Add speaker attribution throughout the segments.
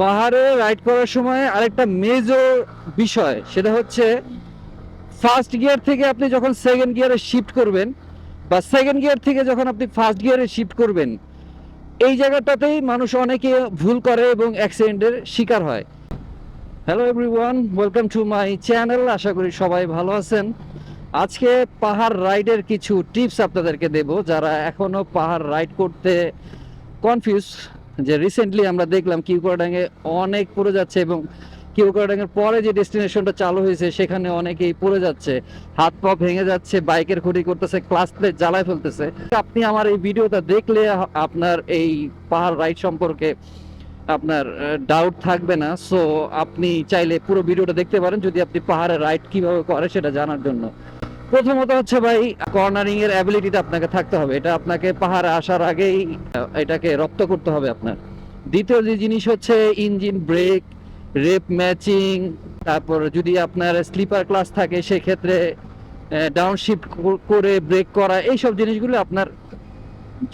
Speaker 1: পাহাড়ে রাইড করার সময় আরেকটা মেজর বিষয়, সেটা হচ্ছে ফার্স্ট গিয়ার থেকে আপনি যখন সেকেন্ড গিয়ারে শিফট করবেন, বা সেকেন্ড গিয়ার থেকে যখন আপনি ফার্স্ট গিয়ারে শিফট করবেন, এই জায়গাটাতেই মানুষ অনেকে ভুল করে এবং অ্যাক্সিডেন্টের শিকার হয়। Hello everyone, welcome to my channel. আশা করি সবাই ভালো আছেন। আজকে পাহাড় রাইডের কিছু টিপস আপনাদেরকে দেব, যারা এখনো পাহাড় রাইড করতে কনফিউজ। যে রিসেন্টলি আমরা দেখলাম কিউকারডাঙ্গে অনেক পড়ে যাচ্ছে, এবং কিউকারডাঙ্গের পরে যে ডেস্টিনেশনটা চালু হয়েছে সেখানে অনেকেই পড়ে যাচ্ছে, হাত পা ভেঙে যাচ্ছে, বাইকের ক্ষতি করতেছে, ক্লাস প্লেট জ্বালায় ফেলতেছে। আপনি আমার এই ভিডিওটা দেখলে আপনার এই পাহাড় রাইড সম্পর্কে আপনার ডাউট থাকবে না। সো আপনি চাইলে পুরো ভিডিওটা দেখতে পারেন যদি আপনি পাহাড়ে রাইড কিভাবে করে সেটা জানার জন্য। প্রথমত হচ্ছে ভাই, কর্নারিং এর অ্যাবিলিটিটা আপনাকে থাকতে হবে। এটা আপনাকে পাহাড়ে আসার আগেই এটাকে রপ্ত করতে হবে আপনার। দ্বিতীয় যে জিনিস হচ্ছে ইঞ্জিন ব্রেক, রেপ ম্যাচিং, তারপর যদি আপনার স্লিপার ক্লাস থাকে সেক্ষেত্রে ডাউন শিফট করে ব্রেক করা, এইসব জিনিসগুলো আপনার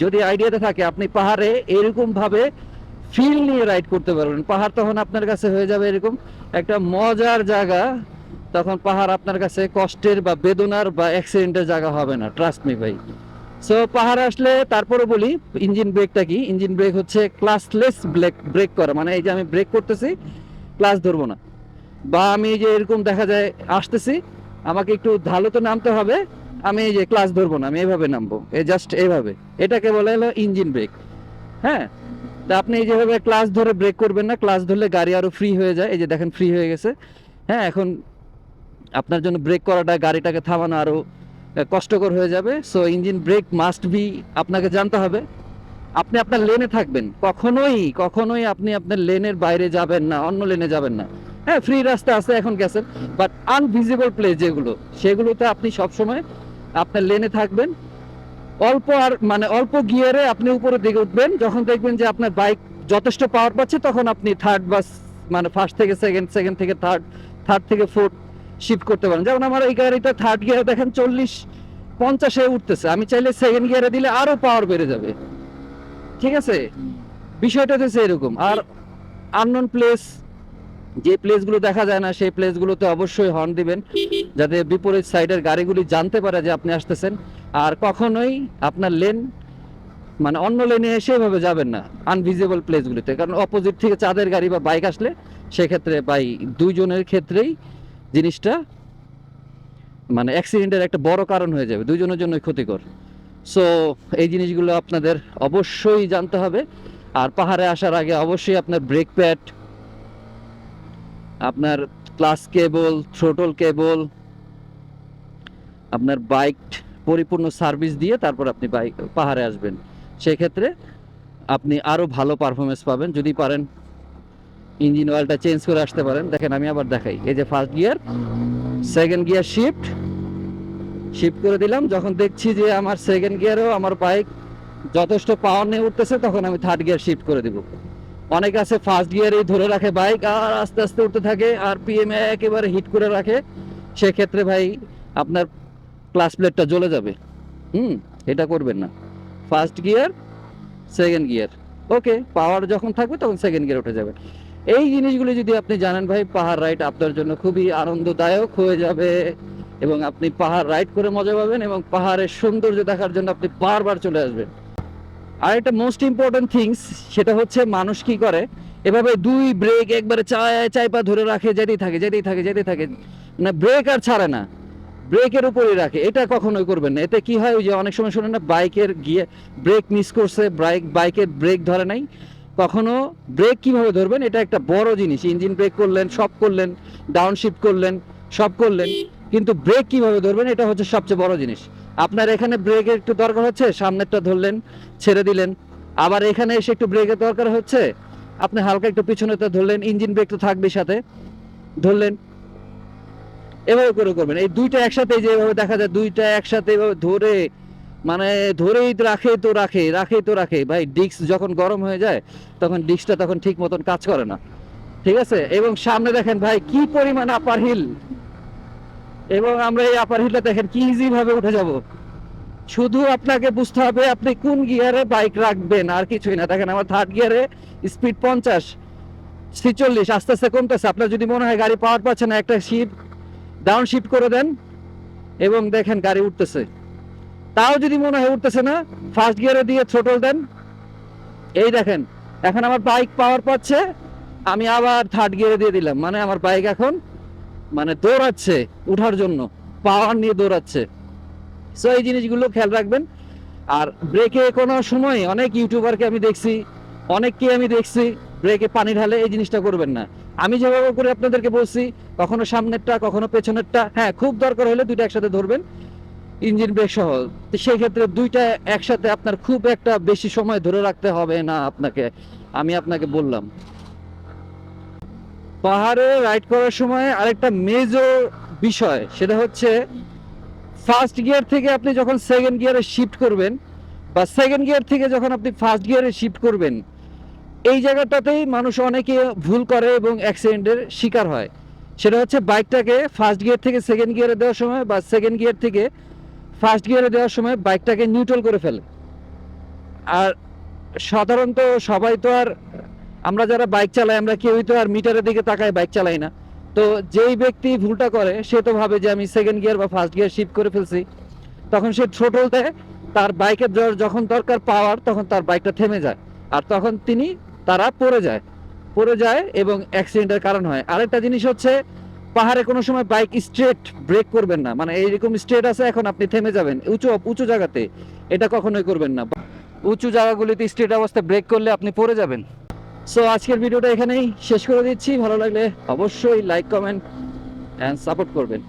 Speaker 1: যদি আইডিয়াতে থাকে, আপনি পাহাড়ে এরকম ভাবে ফিল নিয়ে রাইড করতে পারবেন। পাহাড় তখন আপনার কাছে হয়ে যাবে এরকম একটা মজার জায়গা। তখন পাহাড় আপনার কাছে কষ্টের বা বেদনার বা অ্যাক্সিডেন্টের জায়গা হবে না, ট্রাস্ট মি ভাই। সো পাহাড় আসলে তারপরে বলি ইঞ্জিন ব্রেকটা কি। ইঞ্জিন ব্রেক হচ্ছে ক্লাসলেস ব্রেক করা, মানে এই যে আমি ব্রেক করতেছি, ক্লাস ধরবো না, বা আমি এই যে এরকম দেখা যায় আসতেছি, আমাকে একটু ঢালুতে নামতে হবে, আমি এই যে ক্লাস ধরবো না, আমি এইভাবে নামবো, এই জাস্ট এইভাবে। এটাকে বলা হলো ইঞ্জিন ব্রেক। হ্যাঁ, তা আপনি এই যেভাবে ক্লাস ধরে ব্রেক করবেন না, ক্লাস ধরলে গাড়ি আরো ফ্রি হয়ে যায়। এই যে দেখেন ফ্রি হয়ে গেছে। হ্যাঁ, এখন আপনার জন্য ব্রেক করাটা, গাড়িটাকে থামানো আরো কষ্টকর হয়ে যাবে। So engine brake must be আপনাকে জানতে হবে। আপনি আপনার লেনে থাকবেন, কখনোই কখনোই আপনি আপনার লেনের বাইরে যাবেন না, অন্য লেনে যাবেন না। হ্যাঁ, ফ্রি রাস্তা আছে এখন গেছেন, বাট আনভিজিবল প্লেস যেগুলো, সেগুলোতে আপনি সবসময় আপনার লেনে থাকবেন। অল্প আর মানে অল্প গিয়ারে আপনি উপরের দিকে উঠবেন, যখন দেখবেন যে আপনার বাইক যথেষ্ট পাওয়ার পাচ্ছে, তখন আপনি থার্ড বা মানে ফার্স্ট থেকে সেকেন্ড, সেকেন্ড থেকে থার্ড, থার্ড থেকে ফোর্থ শিফট করতে পারেন। যেমন আমার এই গাড়িটা থার্ড গিয়ারে দেখেন 40-50-এ উঠতেছে, আমি চাইলে সেকেন্ড গিয়ারে দিলে আরো পাওয়ার বেড়ে যাবে। ঠিক আছে, বিষয়টা হচ্ছে এরকম। আর আননোন প্লেস, যে প্লেসগুলো দেখা যায় না, সেই প্লেসগুলোতে অবশ্যই হর্ন দিবেন, যাতে বিপরীত সাইডের গাড়িগুলি জানতে পারে যে আপনি আসতেছেন। আর কখনোই আপনার লেন মানে অন্য লেনে এসে এভাবে যাবেন না আনভিজিবল প্লেসগুলিতে, কারণ অপোজিট থেকে চাঁদের গাড়ি বা বাইক আসলে সেক্ষেত্রে বাই দুইজনের ক্ষেত্রেই জিনিসটা মানে অ্যাক্সিডেন্টের একটা বড় কারণ হয়ে যাবে, দুইজনের জন্যই ক্ষতিকর। সো এই জিনিসগুলো আপনাদের অবশ্যই জানতে হবে। আর পাহাড়ে আসার আগে অবশ্যই আপনার ব্রেক প্যাড, আপনার ক্লাস কেবল, থ্রোটল কেবল, আপনার বাইক পরিপূর্ণ সার্ভিস দিয়ে তারপর আপনি বাইক পাহাড়ে আসবেন। সেক্ষেত্রে আপনি আরও ভালো পারফরমেন্স পাবেন। যদি পারেন ইঞ্জিন অয়েলটা চেঞ্জ করে আসতে পারেন। দেখেন আমি আবার দেখাই, এই যে first gear, second gear shift, shift করে দিলাম। যখন দেখছি যে আমার সেকেন্ড গিয়ারেও আমার বাইক যথেষ্ট পাওয়ার নিয়ে উঠতেছে, তখন আমি থার্ড গিয়ার শিফট করে দিব। অনেক আছে ফার্স্ট গিয়ারেই ধরে রাখে বাইক, আর আস্তে আস্তে উঠতে থাকে, আর পিএম একেবারে হিট করে রাখে। সেক্ষেত্রে ভাই আপনার ক্লাস প্লেটটা জ্বলে যাবে। এটা করবেন না। ফার্স্ট গিয়ার, সেকেন্ড গিয়ার, ওকে, পাওয়ার যখন থাকবে তখন সেকেন্ড গিয়ার উঠে যাবে। এই জিনিসগুলো যদি আপনি জানেন ভাই, পাহাড় রাইড আপনার জন্য খুবই আনন্দদায়ক হয়ে যাবে, এবং আপনি পাহাড় রাইড করে মজা পাবেন, এবং পাহাড়ের সৌন্দর্য দেখার জন্য আপনি বারবার চলে আসবেন। আর একটা মোস্ট ইম্পর্টেন্ট থিংস, সেটা হচ্ছে মানুষ কি করে, এভাবে দুই ব্রেক একবারে চাইপা ধরে রাখে, যেতেই থাকে যেতেই থাকে যেতেই থাকে, না ব্রেক আর ছাড়ে না, ব্রেকের উপরেই রাখে। এটা কখনোই করবেন না। এতে কি হয়, ওই যে অনেক সময় শুনেন না, বাইকের গিয়ে ব্রেক মিস করছে, বাইকের ব্রেক ধরে নাই। কখনো ব্রেক কিভাবে ধরবেন, এটা একটা বড় জিনিস। ইঞ্জিন ব্রেক করলেন, সব করলেন, ডাউন শিফট করলেন, সব করলেন, কিন্তু ব্রেক কিভাবে ধরবেন, এটা হচ্ছে সবচেয়ে বড় জিনিস। আপনার এখানে ব্রেকের একটু দরকার হচ্ছে, সামনেরটা ধরলেন, ছেড়ে দিলেন। আবার এখানে এসে একটু ব্রেকের দরকার হচ্ছে, আপনি হালকা একটু পিছনেটা ধরলেন, ইঞ্জিন ব্রেক তো থাকবে সাথে, ধরলেন। এভাবে করে করবেন। এই দুইটা একসাথে, যেভাবে দেখা যায় দুইটা একসাথে এভাবে ধরে, মানে ধরেই রাখে ভাই। ডিস্ক যখন গরম হয়ে যায়, তখন ডিস্কটা তখন ঠিক মতন কাজ করে না। ঠিক আছে, এবং সামনে দেখেন ভাই কি পরিমাণ আপার হিল, এবং আমরা এই আপার হিলটা দেখেন কি ইজি ভাবে উঠে যাব। শুধু আপনাকে বুঝতে হবে আপনি কোন গিয়ারে বাইক রাখবেন, আর কিছুই না। দেখেন আমার থার্ড গিয়ারে স্পিড 50, 46 আস্তে আস্তে কমতেছে। আপনার যদি মনে হয় গাড়ি পাওয়ার পাচ্ছে না, একটা শিফট ডাউন শিফট করে দেন এবং দেখেন গাড়ি উঠতেছে। তাও যদি মনে হয় উঠতেছে না, ফার্স্ট গিয়ারে দিয়ে থ্রোটল দেন। এই দেখেন এখন আমার বাইক পাওয়ার পাচ্ছে, আমি আবার থার্ড গিয়ারে দিয়ে দিলাম, মানে আমার বাইক এখন মানে দৌড়াচ্ছে উঠার জন্য, পাওয়ার নিয়ে দৌড়াচ্ছে। সো এই জিনিসগুলো খেয়াল রাখবেন। আর ব্রেকে কোনো সময় অনেক ইউটিউবারকে আমি দেখছি, অনেককে আমি দেখছি ব্রেকে পানি ঢালে, এই জিনিসটা করবেন না। আমি যেভাবে করে আপনাদেরকে বলছি, কখনো সামনেরটা কখনো পেছনেরটা, হ্যাঁ খুব দরকার হলে দুইটা একসাথে ধরবেন ইঞ্জিন ব্রেক সহ। তো সেই ক্ষেত্রে দুইটা একসাথে আপনার খুব একটা বেশি সময় ধরে রাখতে হবে না আপনাকে, আমি আপনাকে বললাম। পাহাড়ে রাইড করার সময় আরেকটা মেজর বিষয়, সেটা হচ্ছে ফার্স্ট গিয়ার থেকে আপনি যখন সেকেন্ড গিয়ারে শিফট করবেন, বা সেকেন্ড গিয়ার থেকে যখন আপনি ফার্স্ট গিয়ারে শিফট করবেন, এই জায়গাটাতেই মানুষ অনেকে ভুল করে এবং অ্যাক্সিডেন্টের শিকার হয়। সেটা হচ্ছে বাইকটাকে ফার্স্ট গিয়ার থেকে সেকেন্ড গিয়ারে দেওয়ার সময় বা সেকেন্ড গিয়ার থেকে ফার্স্ট গিয়ারে দেওয়ার সময় বাইকটাকে নিউট্রাল করে ফেলে। আর সাধারণত সবাই তো আর, আমরা যারা বাইক চালাই আমরা কেউই তো আর মিটারের দিকে তাকায় বাইক চালাই না। তো যেই ব্যক্তি ভুলটা করে সে তো ভাবে যে আমি সেকেন্ড গিয়ার বা ফার্স্ট গিয়ার শিফট করে ফেলছি, তখন সে থ্রোটল দেয়, তার বাইকের যখন দরকার পাওয়ার তখন তার বাইকটা থেমে যায়, আর তখন তারা পড়ে যায় এবং অ্যাক্সিডেন্টের কারণ হয়। আরেকটা জিনিস হচ্ছে, পাহাড়ে কোনো সময় বাইক স্ট্রেট ব্রেক করবেন না, মানে এইরকম স্ট্রেট আছে এখন আপনি থেমে যাবেন উঁচু উঁচু জায়গাতে, এটা কখনোই করবেন না। উঁচু জায়গাগুলিতে স্ট্রেট অবস্থায় ব্রেক করলে আপনি পড়ে যাবেন। সো আজকের ভিডিওটা এখানেই শেষ করে দিচ্ছি। ভালো লাগলে অবশ্যই লাইক কমেন্ট অ্যান্ড সাপোর্ট করবেন।